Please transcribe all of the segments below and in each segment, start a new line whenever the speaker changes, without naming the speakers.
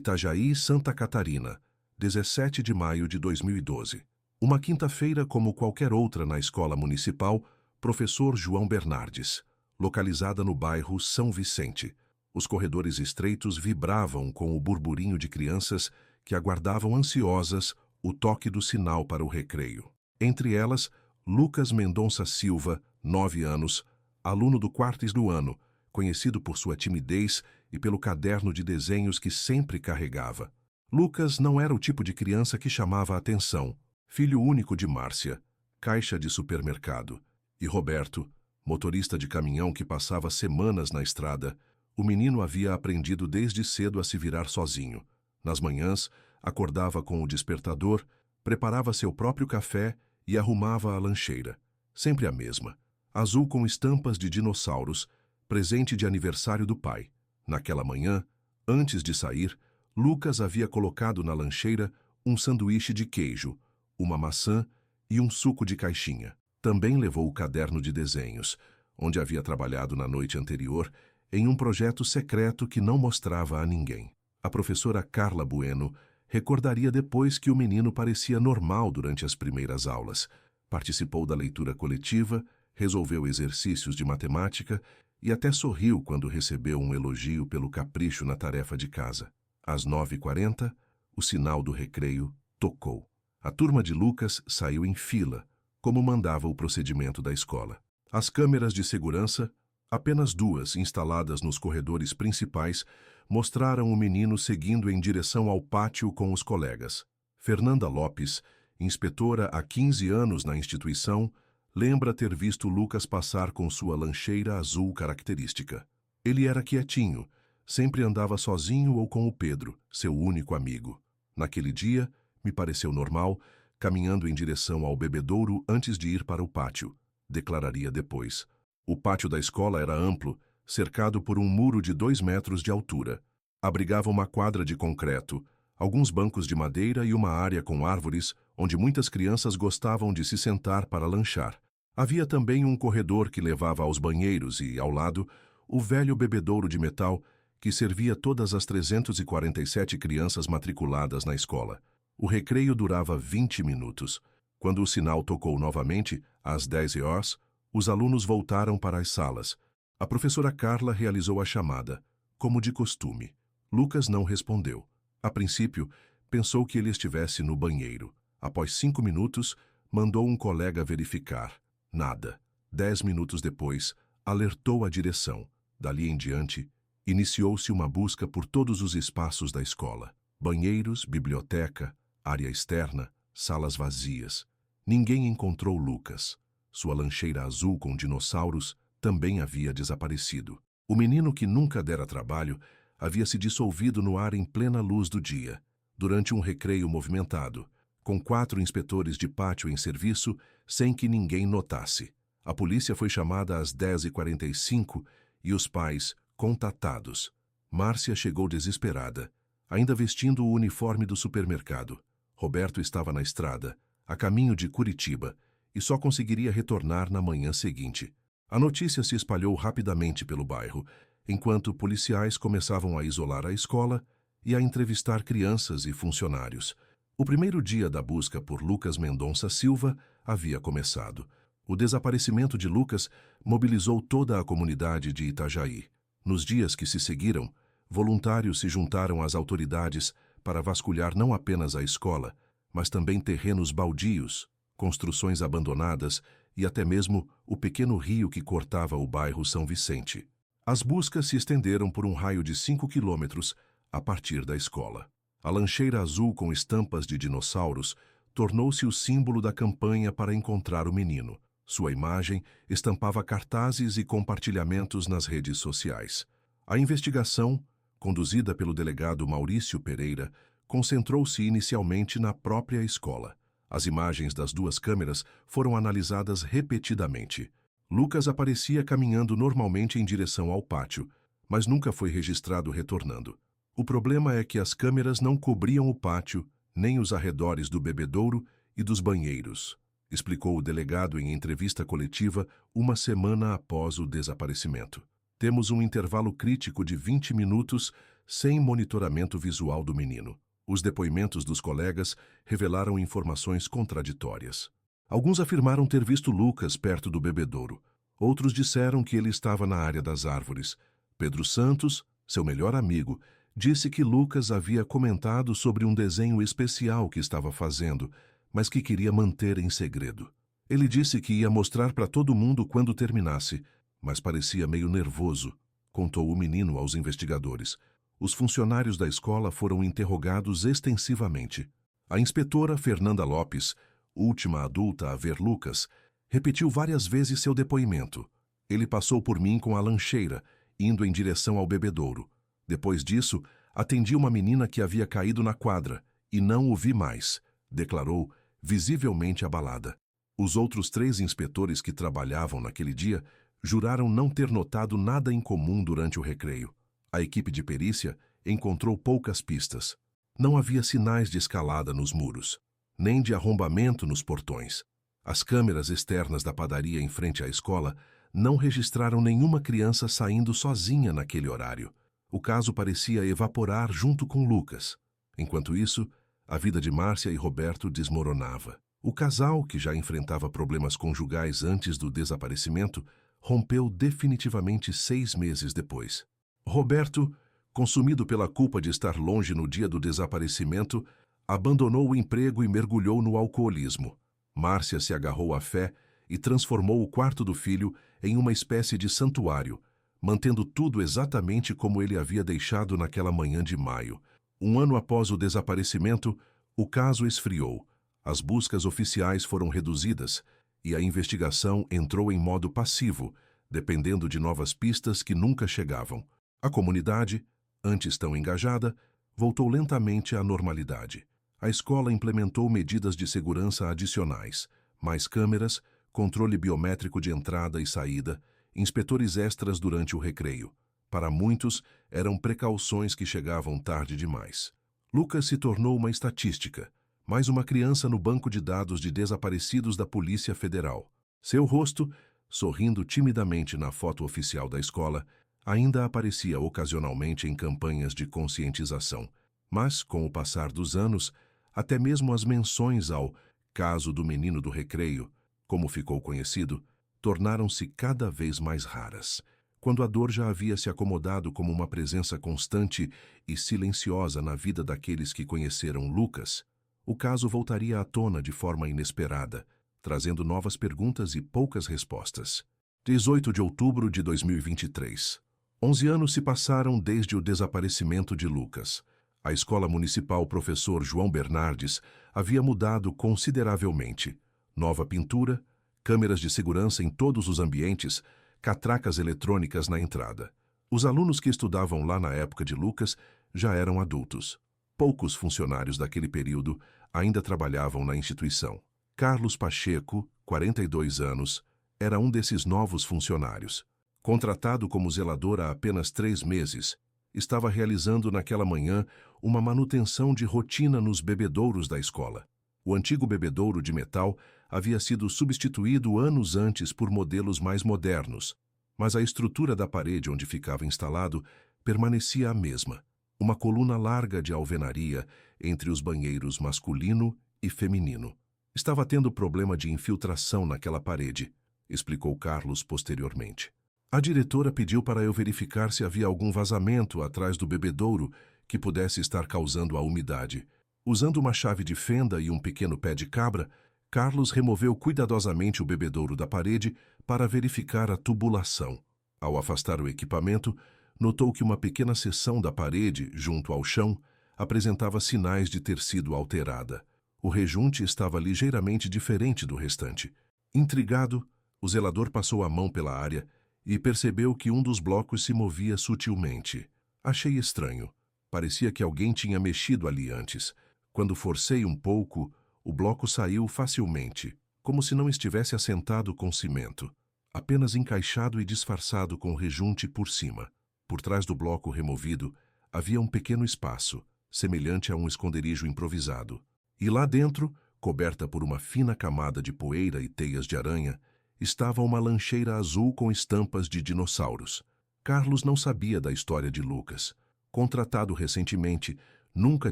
Itajaí, Santa Catarina, 17 de maio de 2012. Uma quinta-feira como qualquer outra na escola municipal, professor João Bernardes, localizada no bairro São Vicente. Os corredores estreitos vibravam com o burburinho de crianças que aguardavam ansiosas o toque do sinal para o recreio. Entre elas, Lucas Mendonça Silva, 9 anos, aluno do quarto ano, conhecido por sua timidez e pelo caderno de desenhos que sempre carregava. Lucas não era o tipo de criança que chamava a atenção, filho único de Márcia, caixa de supermercado, e Roberto, motorista de caminhão que passava semanas na estrada. O menino havia aprendido desde cedo a se virar sozinho. Nas manhãs, acordava com o despertador, preparava seu próprio café e arrumava a lancheira. Sempre a mesma, azul com estampas de dinossauros, presente de aniversário do pai. Naquela manhã, antes de sair, Lucas havia colocado na lancheira um sanduíche de queijo, uma maçã e um suco de caixinha. Também levou o caderno de desenhos, onde havia trabalhado na noite anterior em um projeto secreto que não mostrava a ninguém. A professora Carla Bueno recordaria depois que o menino parecia normal durante as primeiras aulas. Participou da leitura coletiva, resolveu exercícios de matemática e até sorriu quando recebeu um elogio pelo capricho na tarefa de casa. Às 9h40, o sinal do recreio tocou. A turma de Lucas saiu em fila, como mandava o procedimento da escola. As câmeras de segurança, apenas 2 instaladas nos corredores principais, mostraram o menino seguindo em direção ao pátio com os colegas. Fernanda Lopes, inspetora há 15 anos na instituição, lembra ter visto Lucas passar com sua lancheira azul característica. Ele era quietinho, sempre andava sozinho ou com o Pedro, seu único amigo. Naquele dia, me pareceu normal, caminhando em direção ao bebedouro antes de ir para o pátio, declararia depois. O pátio da escola era amplo, cercado por um muro de 2 metros de altura. Abrigava uma quadra de concreto, alguns bancos de madeira e uma área com árvores onde muitas crianças gostavam de se sentar para lanchar. Havia também um corredor que levava aos banheiros e, ao lado, o velho bebedouro de metal que servia todas as 347 crianças matriculadas na escola. O recreio durava 20 minutos. Quando o sinal tocou novamente, às 10h, os alunos voltaram para as salas. A professora Carla realizou a chamada, como de costume. Lucas não respondeu. A princípio, pensou que ele estivesse no banheiro. Após 5 minutos, mandou um colega verificar. Nada. 10 minutos depois, alertou a direção. Dali em diante, iniciou-se uma busca por todos os espaços da escola. Banheiros, biblioteca, área externa, salas vazias. Ninguém encontrou Lucas. Sua lancheira azul com dinossauros também havia desaparecido. O menino que nunca dera trabalho havia se dissolvido no ar em plena luz do dia, durante um recreio movimentado, com 4 inspetores de pátio em serviço, sem que ninguém notasse. A polícia foi chamada às 10h45 e os pais, contatados. Márcia chegou desesperada, ainda vestindo o uniforme do supermercado. Roberto estava na estrada, a caminho de Curitiba, e só conseguiria retornar na manhã seguinte. A notícia se espalhou rapidamente pelo bairro, enquanto policiais começavam a isolar a escola e a entrevistar crianças e funcionários. O primeiro dia da busca por Lucas Mendonça Silva havia começado. O desaparecimento de Lucas mobilizou toda a comunidade de Itajaí. Nos dias que se seguiram, voluntários se juntaram às autoridades para vasculhar não apenas a escola, mas também terrenos baldios, construções abandonadas e até mesmo o pequeno rio que cortava o bairro São Vicente. As buscas se estenderam por um raio de 5 quilômetros a partir da escola. A lancheira azul com estampas de dinossauros tornou-se o símbolo da campanha para encontrar o menino. Sua imagem estampava cartazes e compartilhamentos nas redes sociais. A investigação, conduzida pelo delegado Maurício Pereira, concentrou-se inicialmente na própria escola. As imagens das 2 câmeras foram analisadas repetidamente. Lucas aparecia caminhando normalmente em direção ao pátio, mas nunca foi registrado retornando. O problema é que as câmeras não cobriam o pátio, nem os arredores do bebedouro e dos banheiros, explicou o delegado em entrevista coletiva uma semana após o desaparecimento. Temos um intervalo crítico de 20 minutos sem monitoramento visual do menino. Os depoimentos dos colegas revelaram informações contraditórias. Alguns afirmaram ter visto Lucas perto do bebedouro. Outros disseram que ele estava na área das árvores. Pedro Santos, seu melhor amigo, disse que Lucas havia comentado sobre um desenho especial que estava fazendo, mas que queria manter em segredo. Ele disse que ia mostrar para todo mundo quando terminasse, mas parecia meio nervoso, contou o menino aos investigadores. Os funcionários da escola foram interrogados extensivamente. A inspetora Fernanda Lopes, última adulta a ver Lucas, repetiu várias vezes seu depoimento. Ele passou por mim com a lancheira, indo em direção ao bebedouro. Depois disso, atendi uma menina que havia caído na quadra e não o vi mais, declarou, visivelmente abalada. Os outros 3 inspetores que trabalhavam naquele dia juraram não ter notado nada incomum durante o recreio. A equipe de perícia encontrou poucas pistas. Não havia sinais de escalada nos muros, nem de arrombamento nos portões. As câmeras externas da padaria em frente à escola não registraram nenhuma criança saindo sozinha naquele horário. O caso parecia evaporar junto com Lucas. Enquanto isso, a vida de Márcia e Roberto desmoronava. O casal, que já enfrentava problemas conjugais antes do desaparecimento, rompeu definitivamente 6 meses depois. Roberto, consumido pela culpa de estar longe no dia do desaparecimento, abandonou o emprego e mergulhou no alcoolismo. Márcia se agarrou à fé e transformou o quarto do filho em uma espécie de santuário, mantendo tudo exatamente como ele havia deixado naquela manhã de maio. 1 ano após o desaparecimento, o caso esfriou. As buscas oficiais foram reduzidas e a investigação entrou em modo passivo, dependendo de novas pistas que nunca chegavam. A comunidade, antes tão engajada, voltou lentamente à normalidade. A escola implementou medidas de segurança adicionais, mais câmeras, controle biométrico de entrada e saída, inspetores extras durante o recreio. Para muitos, eram precauções que chegavam tarde demais. Lucas se tornou uma estatística, mais uma criança no banco de dados de desaparecidos da Polícia Federal. Seu rosto, sorrindo timidamente na foto oficial da escola, ainda aparecia ocasionalmente em campanhas de conscientização. Mas, com o passar dos anos, até mesmo as menções ao caso do menino do recreio, como ficou conhecido, tornaram-se cada vez mais raras. Quando a dor já havia se acomodado como uma presença constante e silenciosa na vida daqueles que conheceram Lucas, o caso voltaria à tona de forma inesperada, trazendo novas perguntas e poucas respostas. 18 de outubro de 2023. 11 anos se passaram desde o desaparecimento de Lucas. A escola municipal Professor João Bernardes havia mudado consideravelmente. Nova pintura, câmeras de segurança em todos os ambientes, catracas eletrônicas na entrada. Os alunos que estudavam lá na época de Lucas já eram adultos. Poucos funcionários daquele período ainda trabalhavam na instituição. Carlos Pacheco, 42 anos, era um desses novos funcionários. Contratado como zelador há apenas 3 meses, estava realizando naquela manhã uma manutenção de rotina nos bebedouros da escola. O antigo bebedouro de metal havia sido substituído anos antes por modelos mais modernos, mas a estrutura da parede onde ficava instalado permanecia a mesma, uma coluna larga de alvenaria entre os banheiros masculino e feminino. Estava tendo problema de infiltração naquela parede, explicou Carlos posteriormente. A diretora pediu para eu verificar se havia algum vazamento atrás do bebedouro que pudesse estar causando a umidade. Usando uma chave de fenda e um pequeno pé de cabra, Carlos removeu cuidadosamente o bebedouro da parede para verificar a tubulação. Ao afastar o equipamento, notou que uma pequena seção da parede, junto ao chão, apresentava sinais de ter sido alterada. O rejunte estava ligeiramente diferente do restante. Intrigado, o zelador passou a mão pela área e percebeu que um dos blocos se movia sutilmente. Achei estranho. Parecia que alguém tinha mexido ali antes. Quando forcei um pouco, o bloco saiu facilmente, como se não estivesse assentado com cimento, apenas encaixado e disfarçado com o rejunte por cima. Por trás do bloco removido, havia um pequeno espaço, semelhante a um esconderijo improvisado. E lá dentro, coberta por uma fina camada de poeira e teias de aranha, estava uma lancheira azul com estampas de dinossauros. Carlos não sabia da história de Lucas. Contratado recentemente, nunca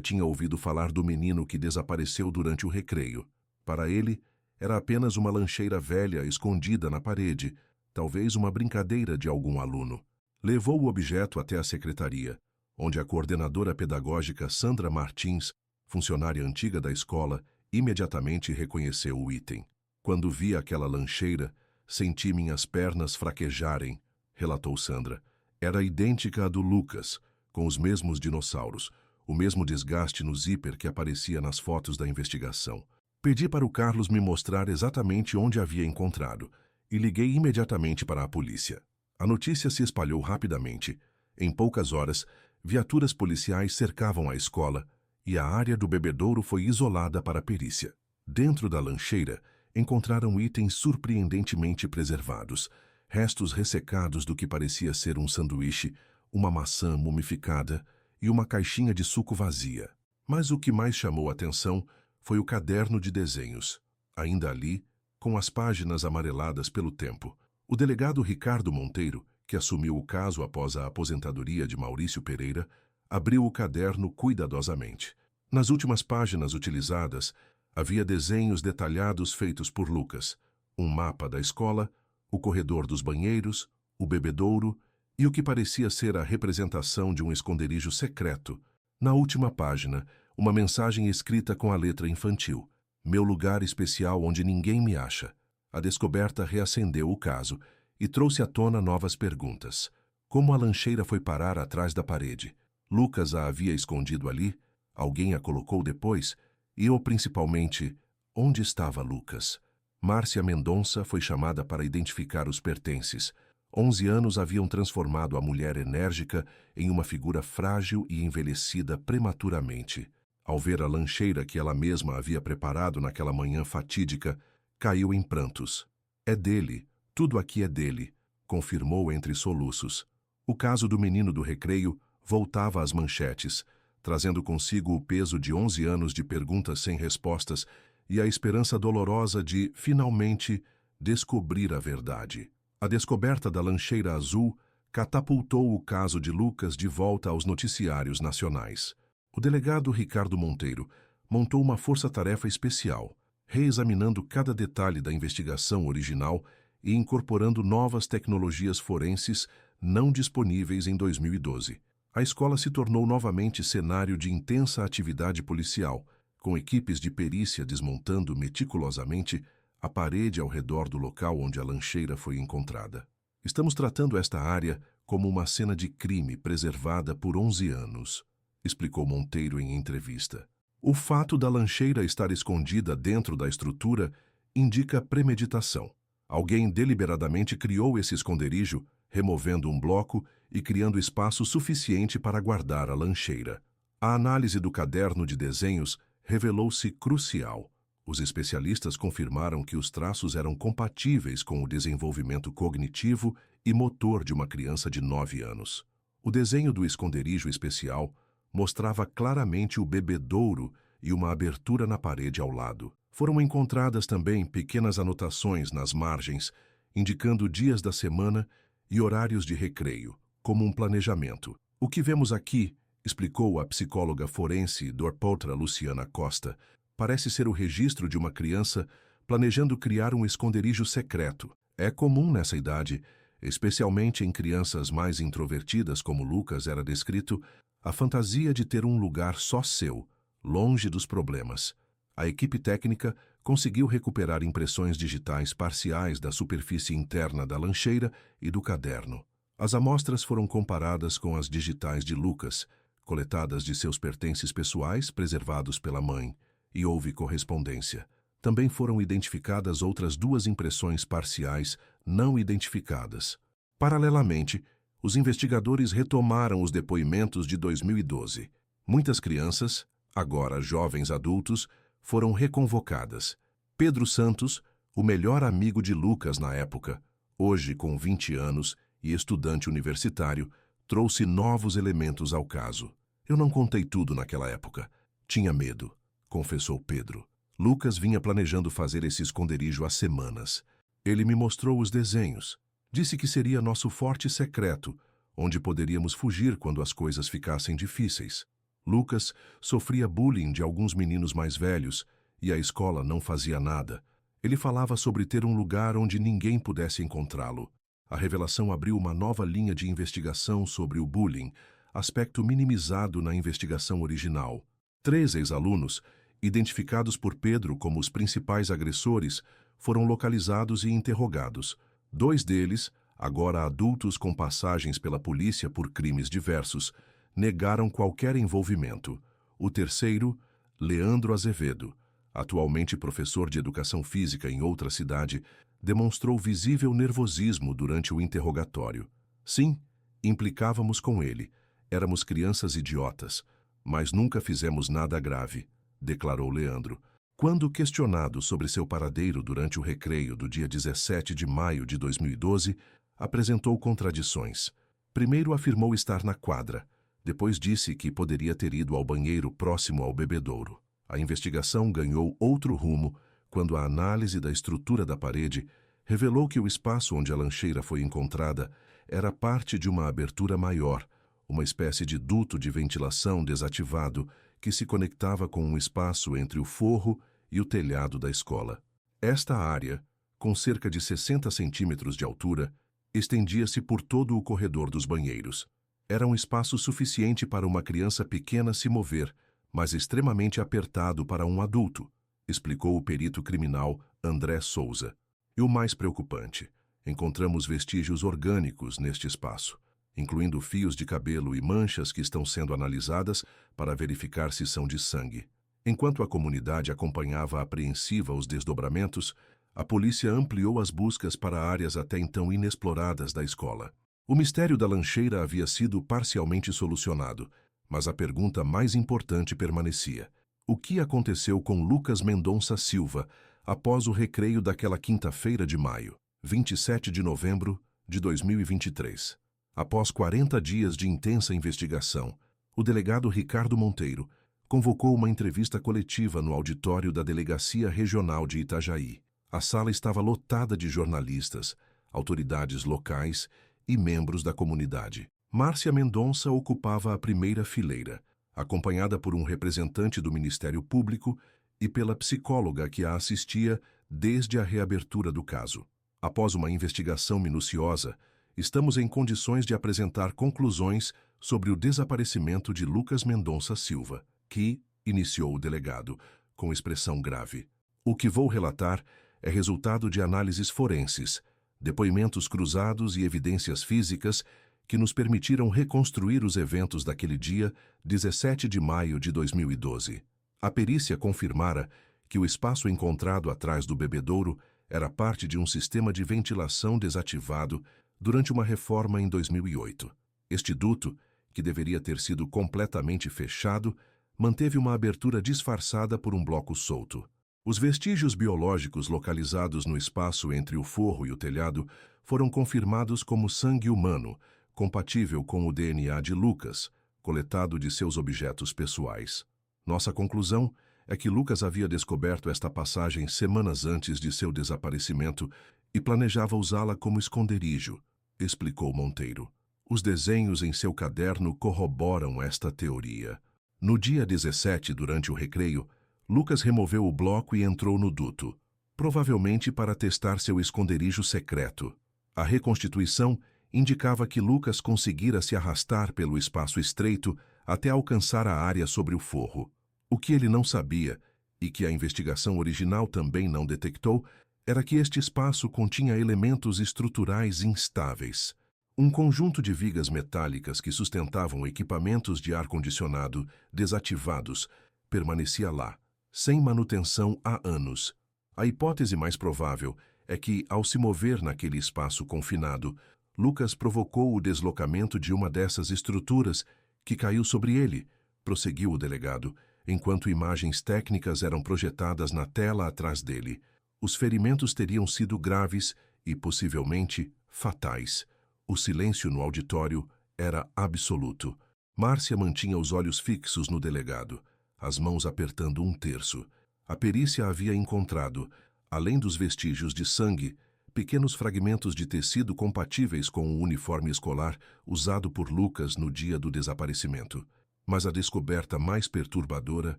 tinha ouvido falar do menino que desapareceu durante o recreio. Para ele, era apenas uma lancheira velha escondida na parede, talvez uma brincadeira de algum aluno. Levou o objeto até a secretaria, onde a coordenadora pedagógica Sandra Martins, funcionária antiga da escola, imediatamente reconheceu o item. Quando vi aquela lancheira, senti minhas pernas fraquejarem, relatou Sandra. Era idêntica à do Lucas, com os mesmos dinossauros, o mesmo desgaste no zíper que aparecia nas fotos da investigação. Pedi para o Carlos me mostrar exatamente onde havia encontrado e liguei imediatamente para a polícia. A notícia se espalhou rapidamente. Em poucas horas, viaturas policiais cercavam a escola e a área do bebedouro foi isolada para a perícia. Dentro da lancheira, encontraram itens surpreendentemente preservados, restos ressecados do que parecia ser um sanduíche, uma maçã mumificada e uma caixinha de suco vazia. Mas o que mais chamou a atenção foi o caderno de desenhos, ainda ali, com as páginas amareladas pelo tempo. O delegado Ricardo Monteiro, que assumiu o caso após a aposentadoria de Maurício Pereira, abriu o caderno cuidadosamente. Nas últimas páginas utilizadas, havia desenhos detalhados feitos por Lucas, um mapa da escola, o corredor dos banheiros, o bebedouro e o que parecia ser a representação de um esconderijo secreto. Na última página, uma mensagem escrita com a letra infantil: "Meu lugar especial onde ninguém me acha." A descoberta reacendeu o caso e trouxe à tona novas perguntas. Como a lancheira foi parar atrás da parede? Lucas a havia escondido ali? Alguém a colocou depois? E, ou principalmente, onde estava Lucas? Márcia Mendonça foi chamada para identificar os pertences. 11 anos haviam transformado a mulher enérgica em uma figura frágil e envelhecida prematuramente. Ao ver a lancheira que ela mesma havia preparado naquela manhã fatídica, caiu em prantos. "É dele, tudo aqui é dele", confirmou entre soluços. O caso do menino do recreio voltava às manchetes, trazendo consigo o peso de 11 anos de perguntas sem respostas e a esperança dolorosa de, finalmente, descobrir a verdade. A descoberta da lancheira azul catapultou o caso de Lucas de volta aos noticiários nacionais. O delegado Ricardo Monteiro montou uma força-tarefa especial, reexaminando cada detalhe da investigação original e incorporando novas tecnologias forenses não disponíveis em 2012. A escola se tornou novamente cenário de intensa atividade policial, com equipes de perícia desmontando meticulosamente a parede ao redor do local onde a lancheira foi encontrada. "Estamos tratando esta área como uma cena de crime preservada por 11 anos", explicou Monteiro em entrevista. O fato da lancheira estar escondida dentro da estrutura indica premeditação. Alguém deliberadamente criou esse esconderijo, removendo um bloco e criando espaço suficiente para guardar a lancheira. A análise do caderno de desenhos revelou-se crucial. Os especialistas confirmaram que os traços eram compatíveis com o desenvolvimento cognitivo e motor de uma criança de 9 anos. O desenho do esconderijo especial mostrava claramente o bebedouro e uma abertura na parede ao lado. Foram encontradas também pequenas anotações nas margens, indicando dias da semana e horários de recreio, como um planejamento. "O que vemos aqui", explicou a psicóloga forense Dorpotra Luciana Costa, "parece ser o registro de uma criança planejando criar um esconderijo secreto. É comum nessa idade, especialmente em crianças mais introvertidas como Lucas era descrito, a fantasia de ter um lugar só seu, longe dos problemas." A equipe técnica conseguiu recuperar impressões digitais parciais da superfície interna da lancheira e do caderno. As amostras foram comparadas com as digitais de Lucas, coletadas de seus pertences pessoais preservados pela mãe, e houve correspondência. Também foram identificadas outras 2 impressões parciais não identificadas. Paralelamente, os investigadores retomaram os depoimentos de 2012. Muitas crianças, agora jovens adultos, foram reconvocadas. Pedro Santos, o melhor amigo de Lucas na época, hoje com 20 anos e estudante universitário, trouxe novos elementos ao caso. "Eu não contei tudo naquela época. Tinha medo", confessou Pedro. "Lucas vinha planejando fazer esse esconderijo há semanas. Ele me mostrou os desenhos. Disse que seria nosso forte secreto, onde poderíamos fugir quando as coisas ficassem difíceis. Lucas sofria bullying de alguns meninos mais velhos e a escola não fazia nada. Ele falava sobre ter um lugar onde ninguém pudesse encontrá-lo. A revelação abriu uma nova linha de investigação sobre o bullying, aspecto minimizado na investigação original. 3 ex-alunos, identificados por Pedro como os principais agressores, foram localizados e interrogados. 2 deles, agora adultos com passagens pela polícia por crimes diversos, negaram qualquer envolvimento. O terceiro, Leandro Azevedo, atualmente professor de educação física em outra cidade, demonstrou visível nervosismo durante o interrogatório. Sim, implicávamos com ele. Éramos crianças idiotas, mas nunca fizemos nada grave, declarou Leandro. Quando questionado sobre seu paradeiro durante o recreio do dia 17 de maio de 2012, apresentou contradições. Primeiro afirmou estar na quadra, depois disse que poderia ter ido ao banheiro próximo ao bebedouro. A investigação ganhou outro rumo quando a análise da estrutura da parede revelou que o espaço onde a lancheira foi encontrada era parte de uma abertura maior, uma espécie de duto de ventilação desativado que se conectava com um espaço entre o forro e o telhado da escola. Esta área, com cerca de 60 centímetros de altura, estendia-se por todo o corredor dos banheiros. Era um espaço suficiente para uma criança pequena se mover, mas extremamente apertado para um adulto, explicou o perito criminal André Souza. E o mais preocupante, encontramos vestígios orgânicos neste espaço, incluindo fios de cabelo e manchas que estão sendo analisadas para verificar se são de sangue. Enquanto a comunidade acompanhava apreensiva os desdobramentos, a polícia ampliou as buscas para áreas até então inexploradas da escola. O mistério da lancheira havia sido parcialmente solucionado, mas a pergunta mais importante permanecia. O que aconteceu com Lucas Mendonça Silva após o recreio daquela quinta-feira de maio, 27 de novembro de 2023? Após 40 dias de intensa investigação, o delegado Ricardo Monteiro convocou uma entrevista coletiva no auditório da Delegacia Regional de Itajaí. A sala estava lotada de jornalistas, autoridades locais e membros da comunidade. Márcia Mendonça ocupava a primeira fileira, acompanhada por um representante do Ministério Público e pela psicóloga que a assistia desde a reabertura do caso. Após uma investigação minuciosa, estamos em condições de apresentar conclusões sobre o desaparecimento de Lucas Mendonça Silva, que, iniciou o delegado, com expressão grave. O que vou relatar é resultado de análises forenses, depoimentos cruzados e evidências físicas que nos permitiram reconstruir os eventos daquele dia, 17 de maio de 2012. A perícia confirmara que o espaço encontrado atrás do bebedouro era parte de um sistema de ventilação desativado durante uma reforma em 2008. Este duto, que deveria ter sido completamente fechado, manteve uma abertura disfarçada por um bloco solto. Os vestígios biológicos localizados no espaço entre o forro e o telhado foram confirmados como sangue humano, compatível com o DNA de Lucas, coletado de seus objetos pessoais. Nossa conclusão é que Lucas havia descoberto esta passagem semanas antes de seu desaparecimento e planejava usá-la como esconderijo, explicou Monteiro. Os desenhos em seu caderno corroboram esta teoria. No dia 17, durante o recreio, Lucas removeu o bloco e entrou no duto, provavelmente para testar seu esconderijo secreto. A reconstituição indicava que Lucas conseguira se arrastar pelo espaço estreito até alcançar a área sobre o forro. O que ele não sabia, e que a investigação original também não detectou, era que este espaço continha elementos estruturais instáveis. Um conjunto de vigas metálicas que sustentavam equipamentos de ar-condicionado desativados permanecia lá, sem manutenção há anos. A hipótese mais provável é que, ao se mover naquele espaço confinado, Lucas provocou o deslocamento de uma dessas estruturas que caiu sobre ele, prosseguiu o delegado, enquanto imagens técnicas eram projetadas na tela atrás dele. Os ferimentos teriam sido graves e, possivelmente, fatais. O silêncio no auditório era absoluto. Márcia mantinha os olhos fixos no delegado, as mãos apertando um terço. A perícia havia encontrado, além dos vestígios de sangue, pequenos fragmentos de tecido compatíveis com o uniforme escolar usado por Lucas no dia do desaparecimento. Mas a descoberta mais perturbadora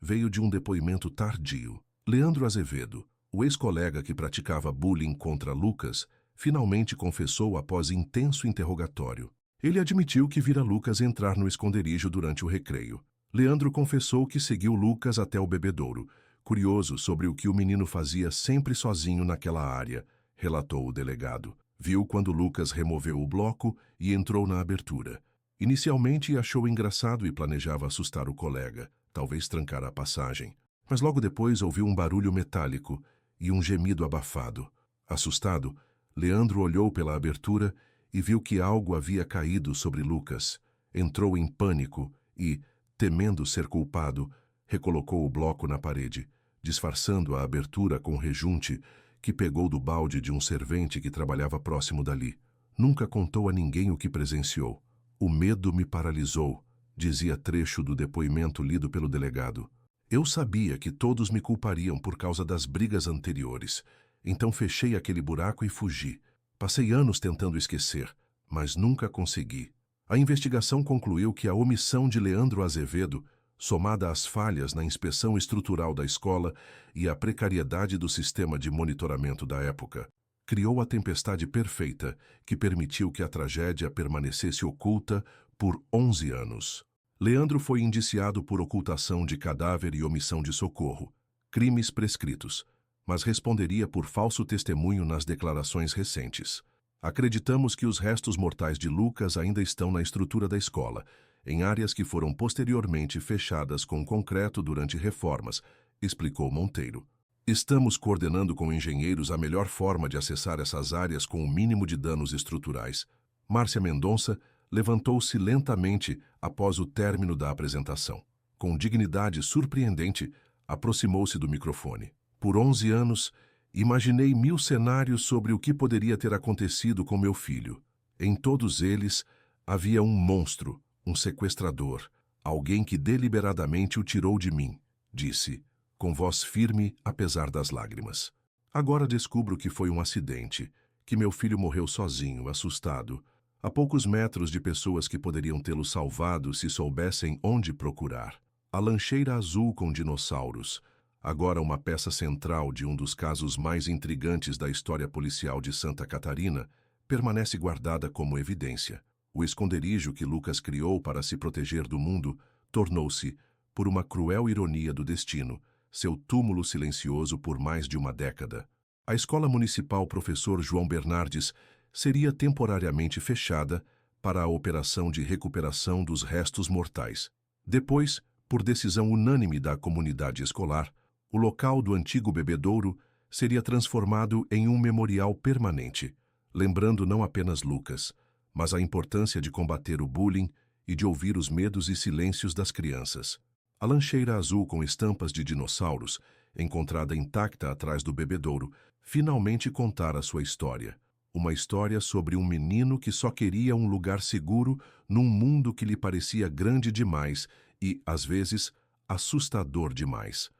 veio de um depoimento tardio. Leandro Azevedo, o ex-colega que praticava bullying contra Lucas, finalmente confessou após intenso interrogatório. Ele admitiu que vira Lucas entrar no esconderijo durante o recreio. Leandro confessou que seguiu Lucas até o bebedouro, curioso sobre o que o menino fazia sempre sozinho naquela área, relatou o delegado. Viu quando Lucas removeu o bloco e entrou na abertura. Inicialmente achou engraçado e planejava assustar o colega, talvez trancar a passagem. Mas logo depois ouviu um barulho metálico e um gemido abafado. Assustado, Leandro olhou pela abertura e viu que algo havia caído sobre Lucas. Entrou em pânico e, temendo ser culpado, recolocou o bloco na parede, disfarçando a abertura com rejunte que pegou do balde de um servente que trabalhava próximo dali. Nunca contou a ninguém o que presenciou. O medo me paralisou, dizia trecho do depoimento lido pelo delegado. Eu sabia que todos me culpariam por causa das brigas anteriores, então fechei aquele buraco e fugi. Passei anos tentando esquecer, mas nunca consegui. A investigação concluiu que a omissão de Leandro Azevedo, somada às falhas na inspeção estrutural da escola e à precariedade do sistema de monitoramento da época, criou a tempestade perfeita que permitiu que a tragédia permanecesse oculta por 11 anos. Leandro foi indiciado por ocultação de cadáver e omissão de socorro, crimes prescritos, mas responderia por falso testemunho nas declarações recentes. Acreditamos que os restos mortais de Lucas ainda estão na estrutura da escola, em áreas que foram posteriormente fechadas com concreto durante reformas, explicou Monteiro. Estamos coordenando com engenheiros a melhor forma de acessar essas áreas com o mínimo de danos estruturais. Márcia Mendonça levantou-se lentamente após o término da apresentação. Com dignidade surpreendente, aproximou-se do microfone. Por 11 anos, imaginei 1000 cenários sobre o que poderia ter acontecido com meu filho. Em todos eles, havia um monstro, um sequestrador, alguém que deliberadamente o tirou de mim, disse, com voz firme apesar das lágrimas. Agora descubro que foi um acidente, que meu filho morreu sozinho, assustado, a poucos metros de pessoas que poderiam tê-lo salvado se soubessem onde procurar. A lancheira azul com dinossauros, agora uma peça central de um dos casos mais intrigantes da história policial de Santa Catarina, permanece guardada como evidência. O esconderijo que Lucas criou para se proteger do mundo tornou-se, por uma cruel ironia do destino, seu túmulo silencioso por mais de uma década. A Escola Municipal Professor João Bernardes seria temporariamente fechada para a operação de recuperação dos restos mortais. Depois, por decisão unânime da comunidade escolar, o local do antigo bebedouro seria transformado em um memorial permanente, lembrando não apenas Lucas, mas a importância de combater o bullying e de ouvir os medos e silêncios das crianças. A lancheira azul com estampas de dinossauros, encontrada intacta atrás do bebedouro, finalmente contara sua história. Uma história sobre um menino que só queria um lugar seguro num mundo que lhe parecia grande demais e, às vezes, assustador demais.